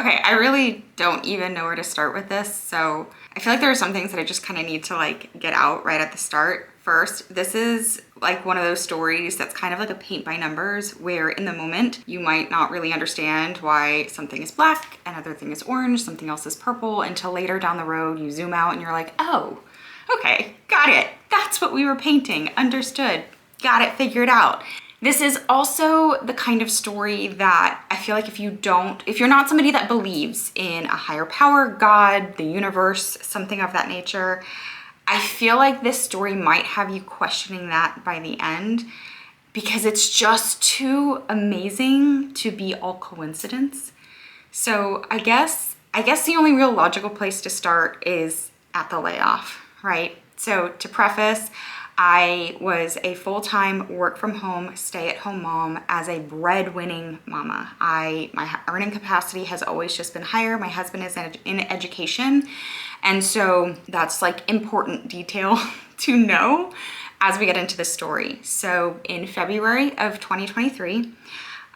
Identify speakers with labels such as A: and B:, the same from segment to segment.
A: Okay, I really don't even know where to start with this. So I feel like there are some things that I just kind of need to like get out right at the start. First, this is like one of those stories that's kind of like a paint by numbers, where in the moment you might not really understand why something is black, another thing is orange, something else is purple, until later down the road you zoom out and you're like, oh, okay, got it. That's what we were painting, understood, got it figured out. This is also the kind of story that I feel like if you're not somebody that believes in a higher power, God, the universe, something of that nature, I feel like this story might have you questioning that by the end, because it's just too amazing to be all coincidence. So I guess the only real logical place to start is at the layoff, right? So to preface, I was a full-time work from home, stay-at-home mom as a breadwinning mama. My earning capacity has always just been higher. My husband is in education. And so that's like important detail to know as we get into the story. So in February of 2023,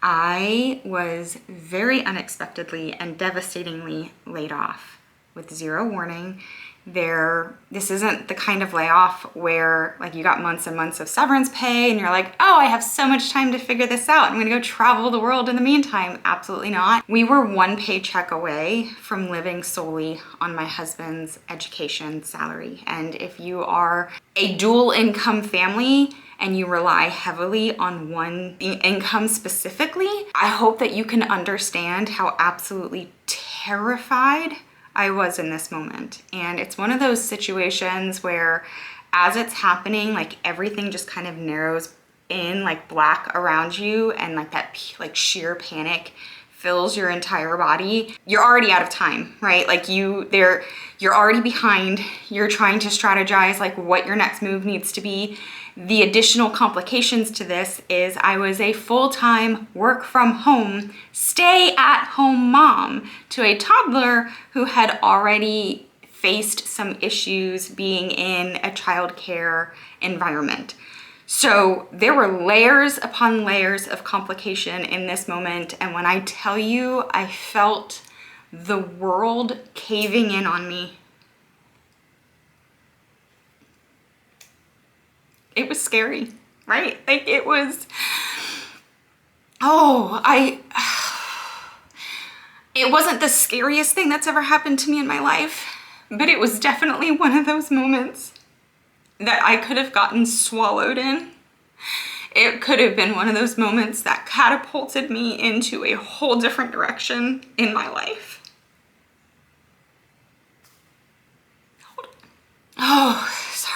A: I was very unexpectedly and devastatingly laid off with zero warning. This isn't the kind of layoff where like you got months and months of severance pay and you're like, oh, I have so much time to figure this out, I'm gonna go travel the world in the meantime. Absolutely not. We were one paycheck away from living solely on my husband's education salary. And if you are a dual income family and you rely heavily on one income specifically, I hope that you can understand how absolutely terrified I was in this moment. And it's one of those situations where as it's happening, like everything just kind of narrows in like black around you, and like that like sheer panic fills your entire body. You're already out of time, right? Like you're already behind. You're trying to strategize like what your next move needs to be. The additional complications to this is I was a full-time work from home, stay at home mom to a toddler who had already faced some issues being in a childcare environment. So there were layers upon layers of complication in this moment. And when I tell you, I felt the world caving in on me. It was scary, right? Like it was, it wasn't the scariest thing that's ever happened to me in my life, but it was definitely one of those moments that I could have gotten swallowed in. It could have been one of those moments that catapulted me into a whole different direction in my life. Hold on. Oh, sorry.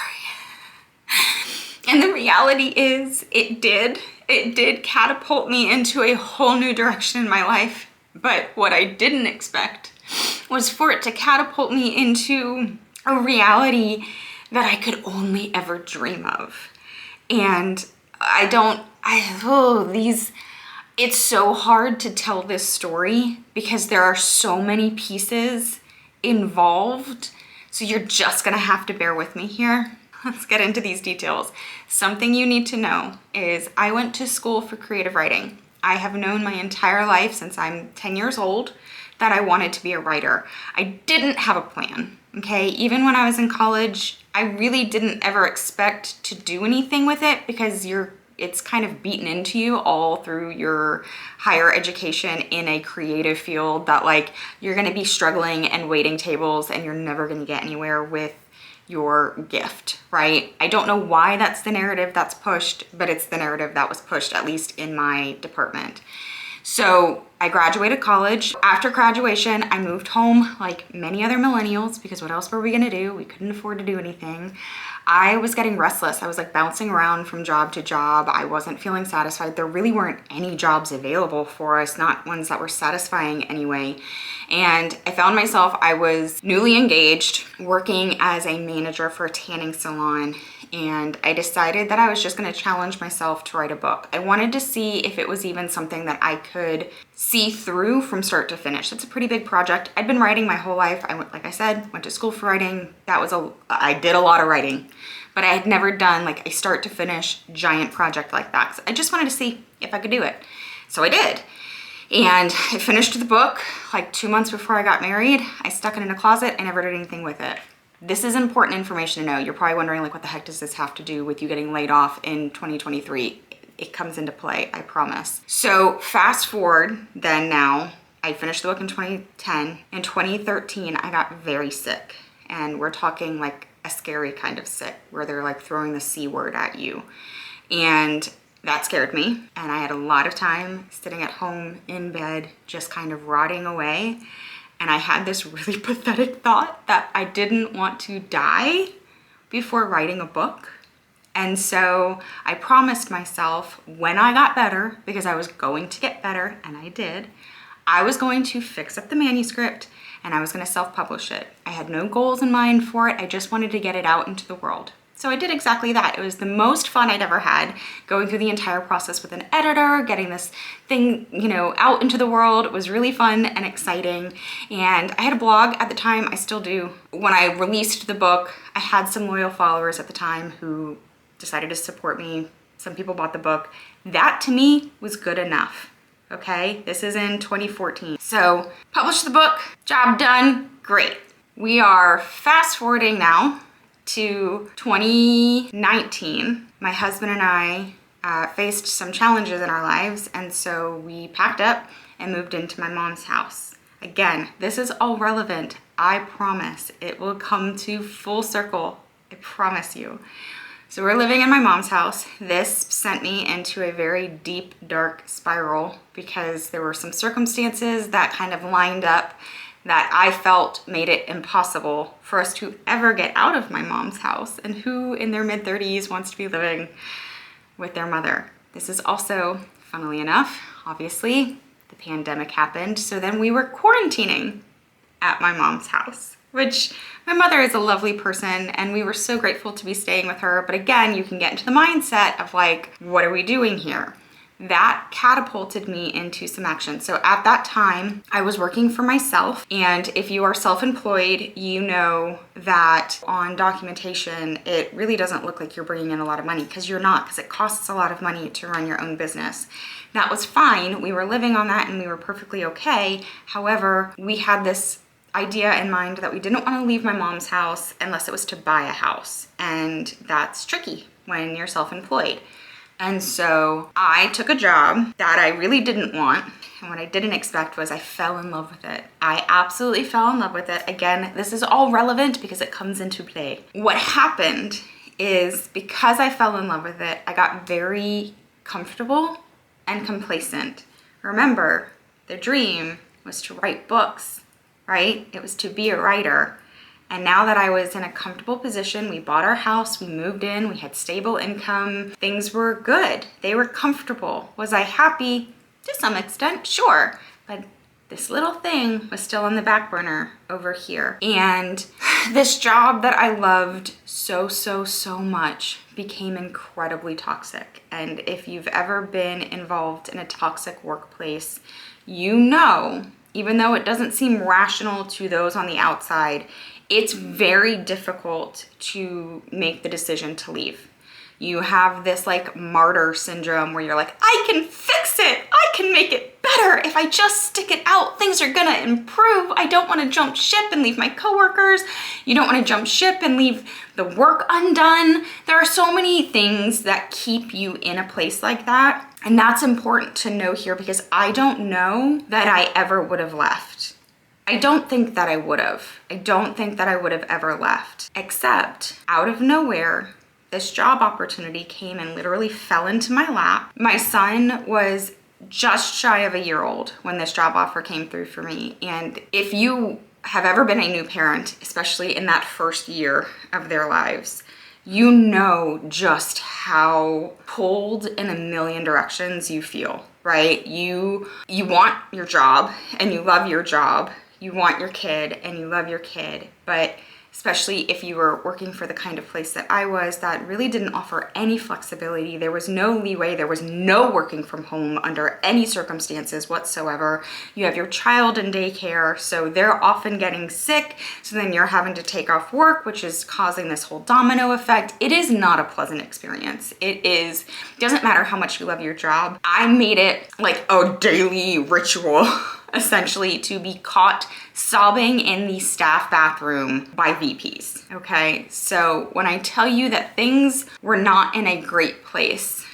A: And the reality is it did catapult me into a whole new direction in my life. But what I didn't expect was for it to catapult me into a reality that I could only ever dream of. And it's so hard to tell this story because there are so many pieces involved. So you're just gonna have to bear with me here. Let's get into these details. Something you need to know is I went to school for creative writing. I have known my entire life since I'm 10 years old that I wanted to be a writer. I didn't have a plan, okay? Even when I was in college, I really didn't ever expect to do anything with it because it's kind of beaten into you all through your higher education in a creative field that like you're gonna be struggling and waiting tables and you're never gonna get anywhere with your gift, right? I don't know why that's the narrative that's pushed, but it's the narrative that was pushed, at least in my department. So I graduated college. After graduation, I moved home like many other millennials because what else were we gonna do? We couldn't afford to do anything. I was getting restless. I was like bouncing around from job to job. I wasn't feeling satisfied. There really weren't any jobs available for us, not ones that were satisfying anyway. And I found myself, I was newly engaged, working as a manager for a tanning salon. And I decided that I was just gonna challenge myself to write a book. I wanted to see if it was even something that I could see through from start to finish. It's a pretty big project. I'd been writing my whole life. Like I said, went to school for writing. I did a lot of writing, but I had never done like a start to finish giant project like that. So I just wanted to see if I could do it. So I did. And I finished the book like 2 months before I got married. I stuck it in a closet. I never did anything with it. This is important information to know. You're probably wondering, like, what the heck does this have to do with you getting laid off in 2023? It comes into play, I promise. So fast forward then now, I finished the book in 2010. In 2013, I got very sick. And we're talking like a scary kind of sick where they're like throwing the C word at you. And that scared me. And I had a lot of time sitting at home in bed, just kind of rotting away. And I had this really pathetic thought that I didn't want to die before writing a book. And so I promised myself when I got better, because I was going to get better, and I did, I was going to fix up the manuscript and I was going to self-publish it. I had no goals in mind for it. I just wanted to get it out into the world. So I did exactly that. It was the most fun I'd ever had, going through the entire process with an editor, getting this thing, out into the world. It was really fun and exciting. And I had a blog at the time, I still do. When I released the book, I had some loyal followers at the time who decided to support me. Some people bought the book. That to me was good enough. Okay, this is in 2014. So published the book, job done, great. We are fast forwarding now to 2019. My husband and I faced some challenges in our lives, and so we packed up and moved into my mom's house. Again, this is all relevant. I promise it will come to full circle. I promise you. So we're living in my mom's house. This sent me into a very deep, dark spiral because there were some circumstances that kind of lined up that I felt made it impossible for us to ever get out of my mom's house. And who in their mid-30s wants to be living with their mother? This is also, funnily enough, obviously, the pandemic happened. So then we were quarantining at my mom's house, which my mother is a lovely person and we were so grateful to be staying with her. But again, you can get into the mindset of like, what are we doing here? That catapulted me into some action. So at that time, I was working for myself. And if you are self-employed, you know that on documentation, it really doesn't look like you're bringing in a lot of money, because you're not, because it costs a lot of money to run your own business. That was fine. We were living on that and we were perfectly okay. However, we had this idea in mind that we didn't want to leave my mom's house unless it was to buy a house. And that's tricky when you're self-employed. And so I took a job that I really didn't want. And what I didn't expect was I fell in love with it. I absolutely fell in love with it. Again, this is all relevant because it comes into play. What happened is because I fell in love with it, I got very comfortable and complacent. Remember, the dream was to write books, right? It was to be a writer. And now that I was in a comfortable position, we bought our house, we moved in, we had stable income, things were good. They were comfortable. Was I happy? To some extent, sure. But this little thing was still on the back burner over here. And this job that I loved so much became incredibly toxic. And if you've ever been involved in a toxic workplace, you know, even though it doesn't seem rational to those on the outside, it's very difficult to make the decision to leave. You have this like martyr syndrome where you're like, I can fix it. I can make it better. If I just stick it out, things are gonna improve. I don't wanna jump ship and leave my coworkers. You don't wanna jump ship and leave the work undone. There are so many things that keep you in a place like that. And that's important to know here because I don't know that I ever would have left. I don't think that I would have. I don't think that I would have ever left, except out of nowhere, this job opportunity came and literally fell into my lap. My son was just shy of a year old when this job offer came through for me. And if you have ever been a new parent, especially in that first year of their lives, you know just how pulled in a million directions you feel, right? You want your job and you love your job. You want your kid and you love your kid, but especially if you were working for the kind of place that I was that really didn't offer any flexibility. There was no leeway. There was no working from home under any circumstances whatsoever. You have your child in daycare, so they're often getting sick. So then you're having to take off work, which is causing this whole domino effect. It is not a pleasant experience. It doesn't matter how much you love your job. I made it like a daily ritual essentially to be caught sobbing in the staff bathroom by VPs, okay? So when I tell you that things were not in a great place,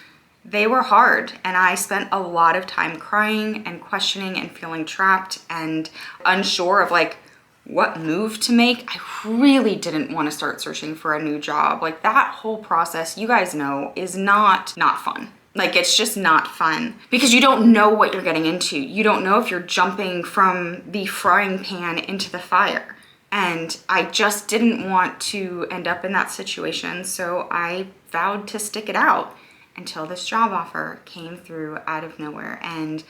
A: they were hard, and I spent a lot of time crying and questioning and feeling trapped and unsure of like what move to make. I really didn't want to start searching for a new job. Like that whole process, you guys know, is not fun. Like it's just not fun because you don't know what you're getting into. You don't know if you're jumping from the frying pan into the fire. And I just didn't want to end up in that situation. So I vowed to stick it out until this job offer came through out of nowhere. And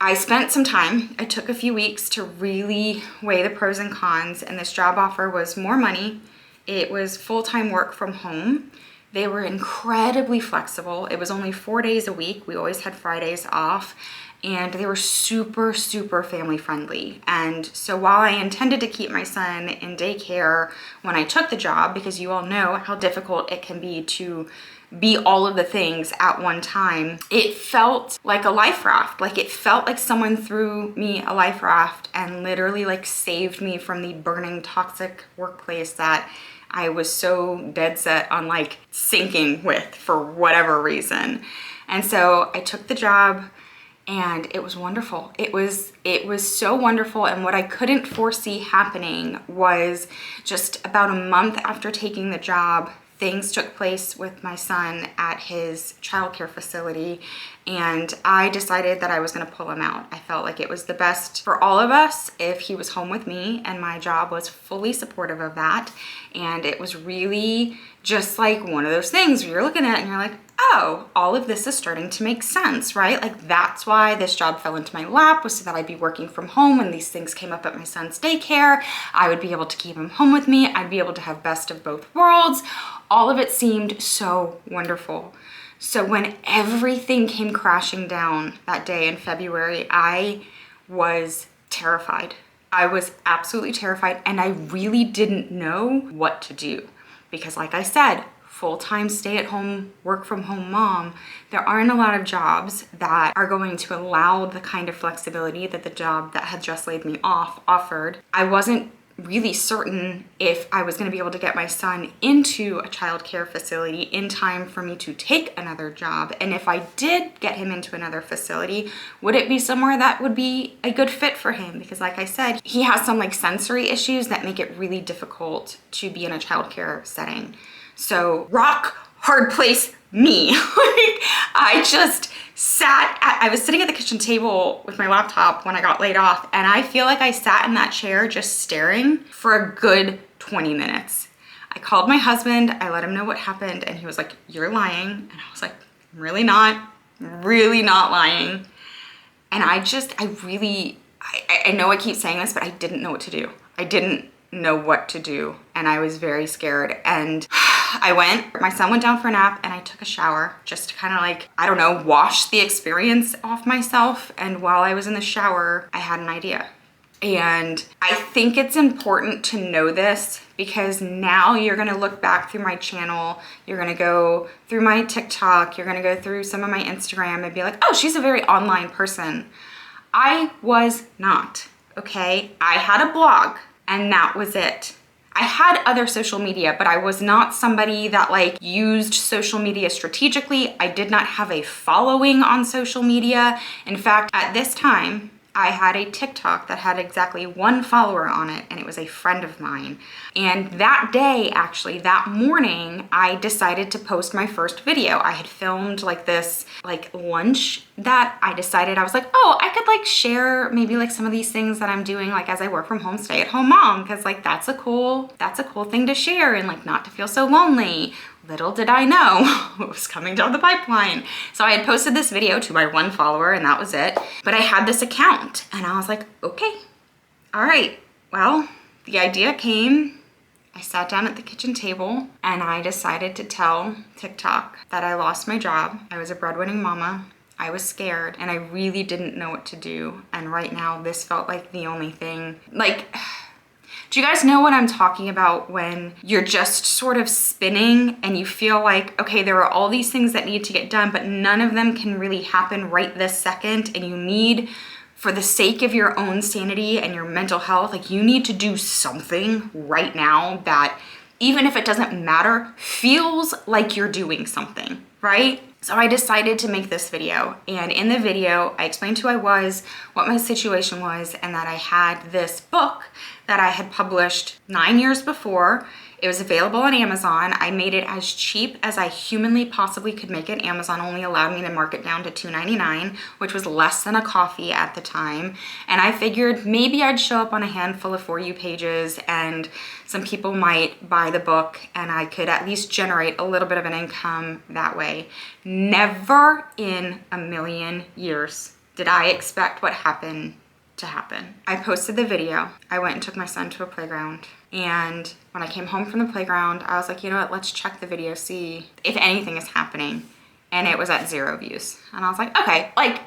A: I spent some time, I took a few weeks to really weigh the pros and cons. And this job offer was more money. It was full-time work from home. They were incredibly flexible. It was only 4 days a week. We always had Fridays off, and they were super, super family friendly. And so while I intended to keep my son in daycare when I took the job, because you all know how difficult it can be to be all of the things at one time, it felt like a life raft. Like it felt like someone threw me a life raft and literally like saved me from the burning toxic workplace that I was so dead set on like sinking with for whatever reason. And so I took the job and it was wonderful. It was so wonderful. And what I couldn't foresee happening was just about a month after taking the job, things took place with my son at his childcare facility, and I decided that I was going to pull him out. I felt like it was the best for all of us if he was home with me, and my job was fully supportive of that. And it was really just like one of those things where you're looking at it and you're like, oh, all of this is starting to make sense, right? Like that's why this job fell into my lap, was so that I'd be working from home when these things came up at my son's daycare. I would be able to keep him home with me. I'd be able to have best of both worlds. All of it seemed so wonderful. So when everything came crashing down that day in February, I was terrified. I was absolutely terrified, and I really didn't know what to do. Because like I said, full-time stay-at-home, work-from-home mom, there aren't a lot of jobs that are going to allow the kind of flexibility that the job that had just laid me off offered. I wasn't really certain if I was going to be able to get my son into a childcare facility in time for me to take another job. And if I did get him into another facility, would it be somewhere that would be a good fit for him? Because like I said, he has some like sensory issues that make it really difficult to be in a childcare setting. So rock hard place me. I just I was sitting at the kitchen table with my laptop when I got laid off, and I feel like I sat in that chair just staring for a good 20 minutes. I called my husband, I let him know what happened, and he was like, "You're lying." And I was like, "I'm really not lying." And I know I keep saying this, but I didn't know what to do. I didn't know what to do, and I was very scared. And my son went down for a nap, and I took a shower just to kind of like, I don't know, wash the experience off myself. And while I was in the shower, I had an idea. And I think it's important to know this, because now you're gonna look back through my channel, you're gonna go through my TikTok, you're gonna go through some of my Instagram and be like, oh, she's a very online person. I was not, okay? I had a blog, and that was it. I had other social media, but I was not somebody that like used social media strategically. I did not have a following on social media. In fact, at this time, I had a TikTok that had exactly 1 follower on it, and it was a friend of mine. And that day, actually, that morning, I decided to post my first video. I had filmed like this like lunch that I decided, I was like, oh, I could like share maybe like some of these things that I'm doing like as I work from home, stay-at-home mom, because like that's a cool thing to share and like not to feel so lonely. Little did I know what was coming down the pipeline. So I had posted this video to my 1 follower, and that was it. But I had this account, and I was like, okay, all right, well, the idea came. I sat down at the kitchen table and I decided to tell TikTok that I lost my job. I was a breadwinning mama. I was scared and I really didn't know what to do. And right now this felt like the only thing. Like, do you guys know what I'm talking about when you're just sort of spinning and you feel like, okay, there are all these things that need to get done, but none of them can really happen right this second, and you need, for the sake of your own sanity and your mental health, like you need to do something right now that, even if it doesn't matter, feels like you're doing something, right? So I decided to make this video, and in the video, I explained who I was, what my situation was, and that I had this book that I had published 9 years before. It was available on Amazon. I made it as cheap as I humanly possibly could make it. Amazon only allowed me to mark it down to $2.99, which was less than a coffee at the time. And I figured maybe I'd show up on a handful of For You pages and some people might buy the book and I could at least generate a little bit of an income that way. Never in a million years did I expect what happened to happen. I posted the video. I went and took my son to a playground. And when I came home from the playground, I was like, you know what, let's check the video, see if anything is happening. And it was at 0 views. And I was like, okay, like,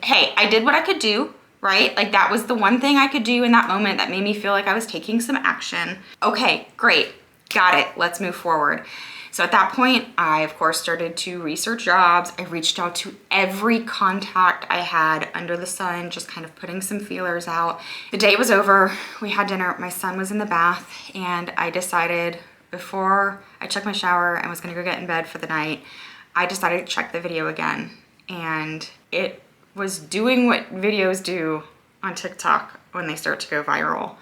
A: hey, I did what I could do, right? Like that was the one thing I could do in that moment that made me feel like I was taking some action. Okay, great, got it, let's move forward. So at that point, I of course started to research jobs. I reached out to every contact I had under the sun, just kind of putting some feelers out. The day was over, we had dinner, my son was in the bath, and I decided before I took my shower and was gonna go get in bed for the night, I decided to check the video again. And it was doing what videos do on TikTok when they start to go viral.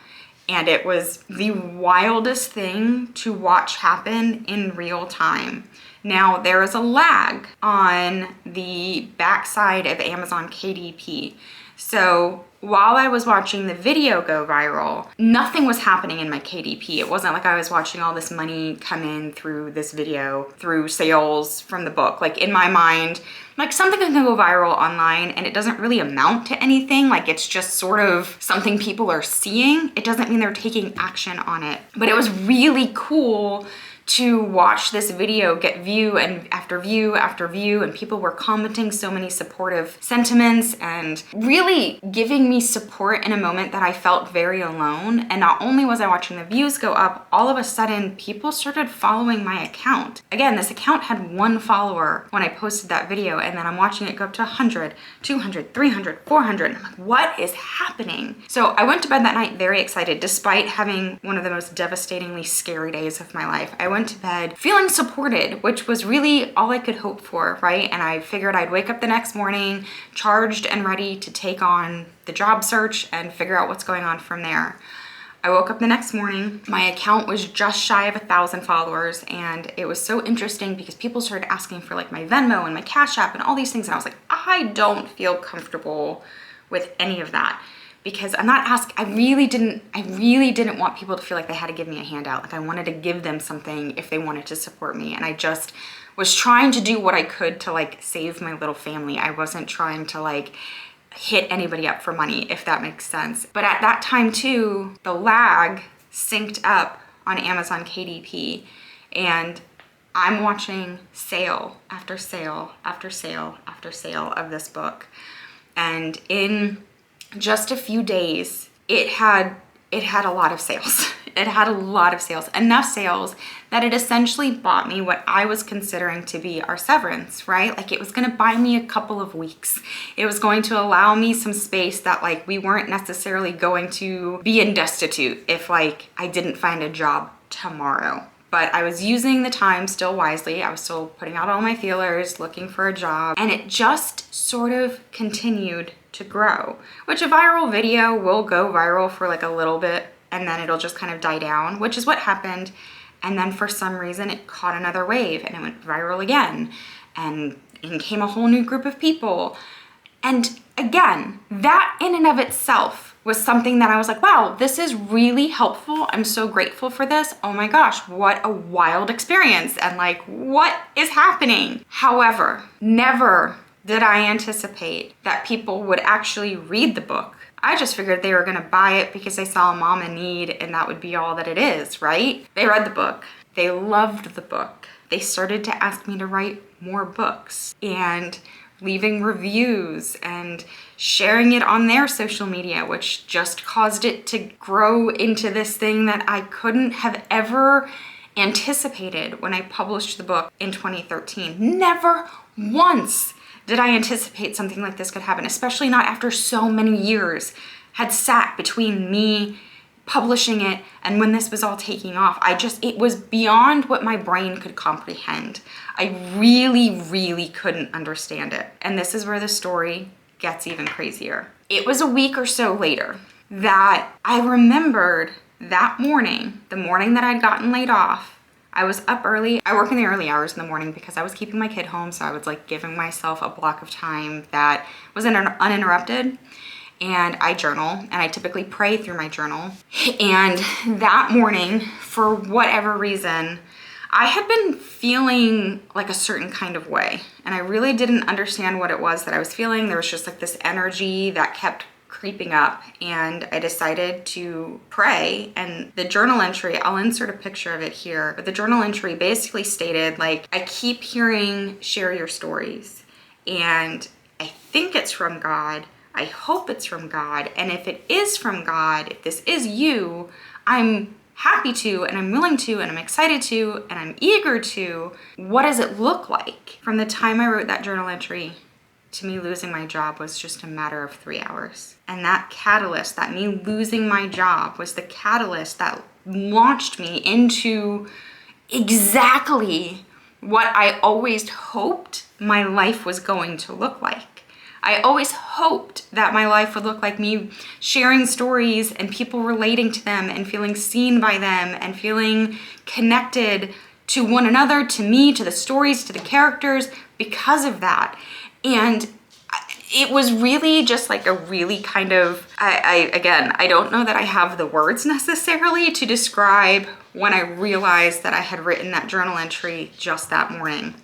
A: And it was the wildest thing to watch happen in real time. Now, there is a lag on the backside of Amazon KDP. So while I was watching the video go viral, nothing was happening in my KDP. It wasn't like I was watching all this money come in through this video, through sales from the book. Like in my mind, like something can go viral online and it doesn't really amount to anything. Like it's just sort of something people are seeing. It doesn't mean they're taking action on it. But it was really cool to watch this video get view and after view after view, and people were commenting so many supportive sentiments and really giving me support in a moment that I felt very alone. And not only was I watching the views go up, all of a sudden people started following my account. Again, this account had 1 follower when I posted that video, and then I'm watching it go up to 100, 200, 300, 400. And I'm like, what is happening? So I went to bed that night very excited, despite having one of the most devastatingly scary days of my life. I went to bed feeling supported, which was really all I could hope for, right? And I figured I'd wake up the next morning charged and ready to take on the job search and figure out what's going on from there. I woke up the next morning, my account was just shy of 1,000 followers, and it was so interesting because people started asking for like my Venmo and my Cash App and all these things, and I was like, I don't feel comfortable with any of that. Because I'm not asking, I really didn't want people to feel like they had to give me a handout. Like I wanted to give them something if they wanted to support me. And I just was trying to do what I could to like save my little family. I wasn't trying to like hit anybody up for money, if that makes sense. But at that time too, the lag synced up on Amazon KDP, and I'm watching sale after sale after sale after sale of this book. And in just a few days, it had a lot of sales. It had a lot of sales, enough sales that it essentially bought me what I was considering to be our severance, right? Like it was gonna buy me a couple of weeks. It was going to allow me some space that like we weren't necessarily going to be in destitute if like I didn't find a job tomorrow. But I was using the time still wisely. I was still putting out all my feelers, looking for a job, and it just sort of continued to grow, which a viral video will go viral for like a little bit and then it'll just kind of die down, which is what happened. And then for some reason it caught another wave and it went viral again, and in came a whole new group of people. And again, that in and of itself was something that I was like, wow, this is really helpful. I'm so grateful for this. Oh my gosh, what a wild experience. And like, what is happening? However, never did I anticipate that people would actually read the book. I just figured they were gonna buy it because they saw a mom in need and that would be all that it is, right? They read the book. They loved the book. They started to ask me to write more books and leaving reviews and sharing it on their social media, which just caused it to grow into this thing that I couldn't have ever anticipated when I published the book in 2013. Never once did I anticipate something like this could happen, especially not after so many years had sat between me publishing it and when this was all taking off. It was beyond what my brain could comprehend. I really couldn't understand it. And this is where the story gets even crazier. It was a week or so later that I remembered that morning, the morning that I'd gotten laid off. I was up early. I work in the early hours in the morning because I was keeping my kid home, so I was like giving myself a block of time that was uninterrupted. And I journal, and I typically pray through my journal. And that morning, for whatever reason, I had been feeling like a certain kind of way, and I really didn't understand what it was that I was feeling. There was just like this energy that kept creeping up, and I decided to pray. And the journal entry, I'll insert a picture of it here, but the journal entry basically stated, like, I keep hearing share your stories, and I think it's from God. I hope it's from God. And if it is from God, if this is you, I'm happy to, and I'm willing to, and I'm excited to, and I'm eager to. What does it look like? From the time I wrote that journal entry to me losing my job was just a matter of 3 hours. And that catalyst, that me losing my job, was the catalyst that launched me into exactly what I always hoped my life was going to look like. I always hoped that my life would look like me sharing stories and people relating to them and feeling seen by them and feeling connected to one another, to me, to the stories, to the characters because of that. And it was really just like a really kind of, I don't know that I have the words necessarily to describe when I realized that I had written that journal entry just that morning.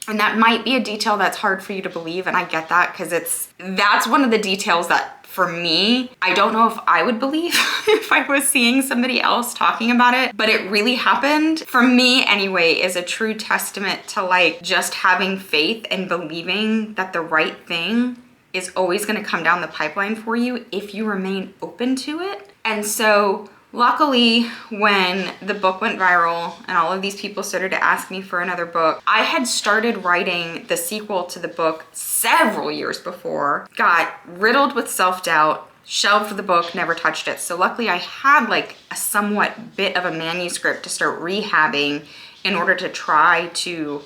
A: And that might be a detail that's hard for you to believe, and I get that, because that's one of the details that, for me, I don't know if I would believe if I was seeing somebody else talking about it, but it really happened. For me, anyway, is a true testament to like just having faith and believing that the right thing is always gonna come down the pipeline for you if you remain open to it. And so, luckily, when the book went viral and all of these people started to ask me for another book, I had started writing the sequel to the book several years before, got riddled with self-doubt, shelved the book, never touched it. So luckily I had like a somewhat bit of a manuscript to start rehabbing in order to try to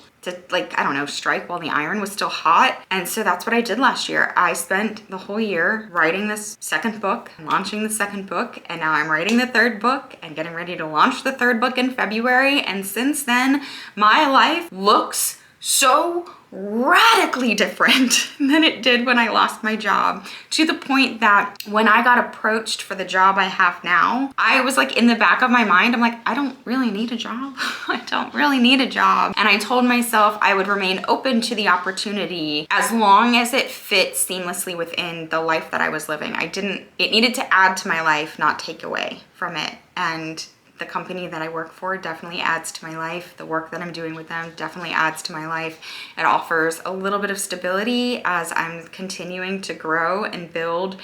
A: like, I don't know, strike while the iron was still hot. And so that's what I did last year. I spent the whole year writing this second book, launching the second book, and now I'm writing the third book and getting ready to launch the third book in February. And since then, my life looks so radically different than it did when I lost my job, to the point that when I got approached for the job I have now, I was like, in the back of my mind, I'm like, I don't really need a job. I don't really need a job. And I told myself I would remain open to the opportunity as long as it fit seamlessly within the life that I was living. It needed to add to my life, not take away from it. And the company that I work for definitely adds to my life. The work that I'm doing with them definitely adds to my life. It offers a little bit of stability as I'm continuing to grow and build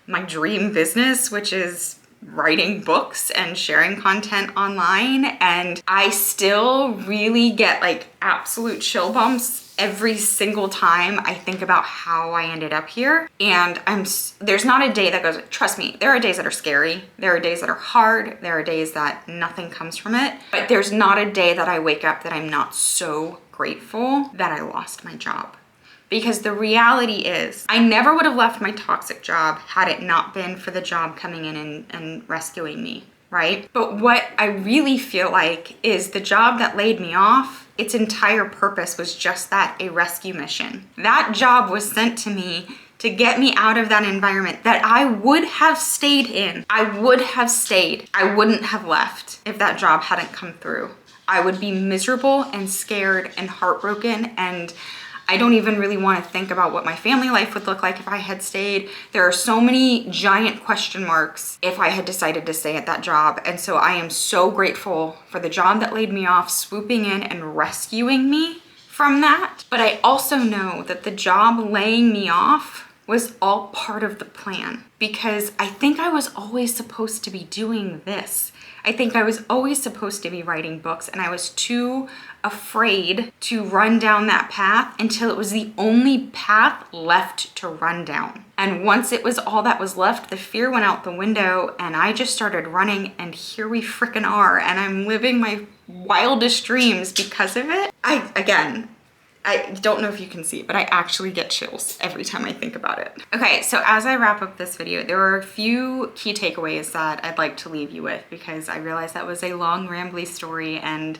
A: my dream business, which is writing books and sharing content online. And I still really get like absolute chill bumps every single time I think about how I ended up here. And there's not a day that goes, trust me, there are days that are scary. There are days that are hard. There are days that nothing comes from it. But there's not a day that I wake up that I'm not so grateful that I lost my job. Because the reality is, I never would have left my toxic job had it not been for the job coming in and rescuing me, right? But what I really feel like is the job that laid me off, its entire purpose was just that, a rescue mission. That job was sent to me to get me out of that environment that I would have stayed in. I would have stayed. I wouldn't have left if that job hadn't come through. I would be miserable and scared and heartbroken, and I don't even really want to think about what my family life would look like if I had stayed. There are so many giant question marks if I had decided to stay at that job. And so I am so grateful for the job that laid me off, swooping in and rescuing me from that. But I also know that the job laying me off was all part of the plan, because I think I was always supposed to be doing this. I think I was always supposed to be writing books, and I was too afraid to run down that path until it was the only path left to run down. And once it was all that was left, the fear went out the window and I just started running, and here we frickin' are, and I'm living my wildest dreams because of it. I don't know if you can see, but I actually get chills every time I think about it. Okay, so as I wrap up this video, there are a few key takeaways that I'd like to leave you with, because I realized that was a long, rambly story. And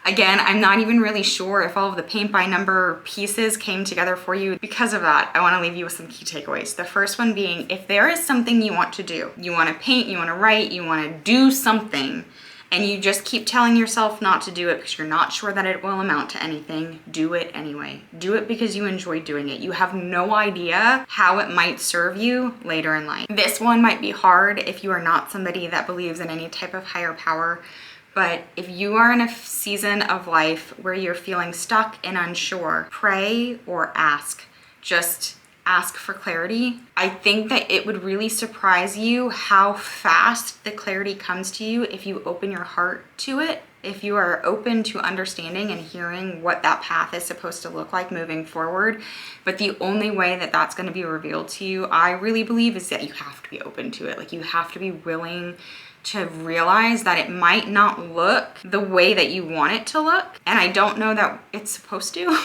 A: again, I'm not even really sure if all of the paint by number pieces came together for you. Because of that, I want to leave you with some key takeaways. The first one being, if there is something you want to do, you want to paint, you want to write, you want to do something, and you just keep telling yourself not to do it because you're not sure that it will amount to anything, do it anyway. Do it because you enjoy doing it. You have no idea how it might serve you later in life. This one might be hard if you are not somebody that believes in any type of higher power, but if you are in a season of life where you're feeling stuck and unsure, pray or ask. Just ask for clarity. I think that it would really surprise you how fast the clarity comes to you if you open your heart to it, if you are open to understanding and hearing what that path is supposed to look like moving forward. But the only way that that's going to be revealed to you, I really believe, is that you have to be open to it. Like, you have to be willing to realize that it might not look the way that you want it to look. And I don't know that it's supposed to.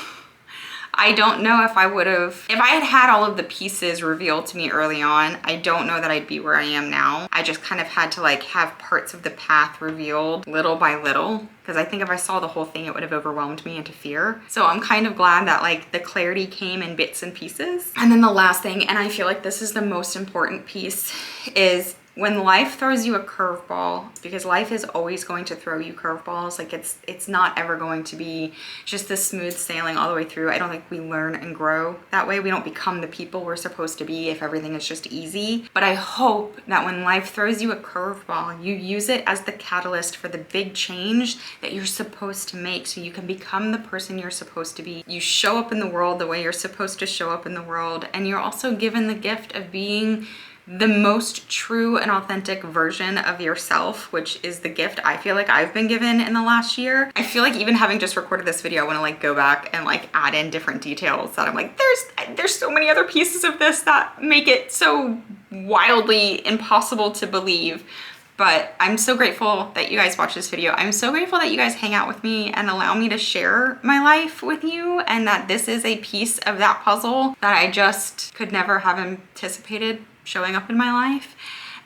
A: I don't know if I had had all of the pieces revealed to me early on, I don't know that I'd be where I am now. I just kind of had to like have parts of the path revealed little by little, because I think if I saw the whole thing, it would have overwhelmed me into fear. So I'm kind of glad that like the clarity came in bits and pieces. And then the last thing, and I feel like this is the most important piece, is when life throws you a curveball, because life is always going to throw you curveballs. Like, it's not ever going to be just this smooth sailing all the way through. I don't think we learn and grow that way. We don't become the people we're supposed to be if everything is just easy. But I hope that when life throws you a curveball, you use it as the catalyst for the big change that you're supposed to make, so you can become the person you're supposed to be. You show up in the world the way you're supposed to show up in the world, and you're also given the gift of being the most true and authentic version of yourself, which is the gift I feel like I've been given in the last year. I feel like even having just recorded this video, I want to like go back and like add in different details that I'm like, there's so many other pieces of this that make it so wildly impossible to believe. But I'm so grateful that you guys watch this video. I'm so grateful that you guys hang out with me and allow me to share my life with you, and that this is a piece of that puzzle that I just could never have anticipated showing up in my life.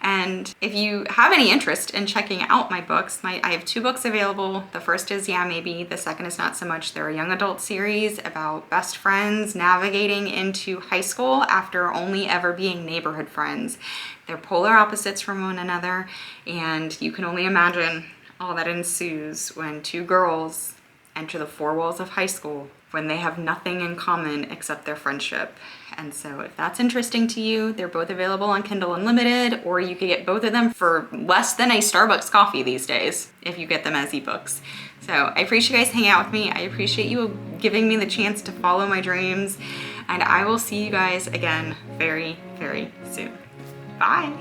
A: And if you have any interest in checking out my books, I have 2 books available. The first is Yeah Maybe, the second is Not So Much. They're a young adult series about best friends navigating into high school after only ever being neighborhood friends. They're polar opposites from one another, and you can only imagine all that ensues when 2 girls enter the 4 walls of high school when they have nothing in common except their friendship. And so if that's interesting to you, they're both available on Kindle Unlimited, or you could get both of them for less than a Starbucks coffee these days if you get them as ebooks. So I appreciate you guys hanging out with me. I appreciate you giving me the chance to follow my dreams, and I will see you guys again very, very soon. Bye.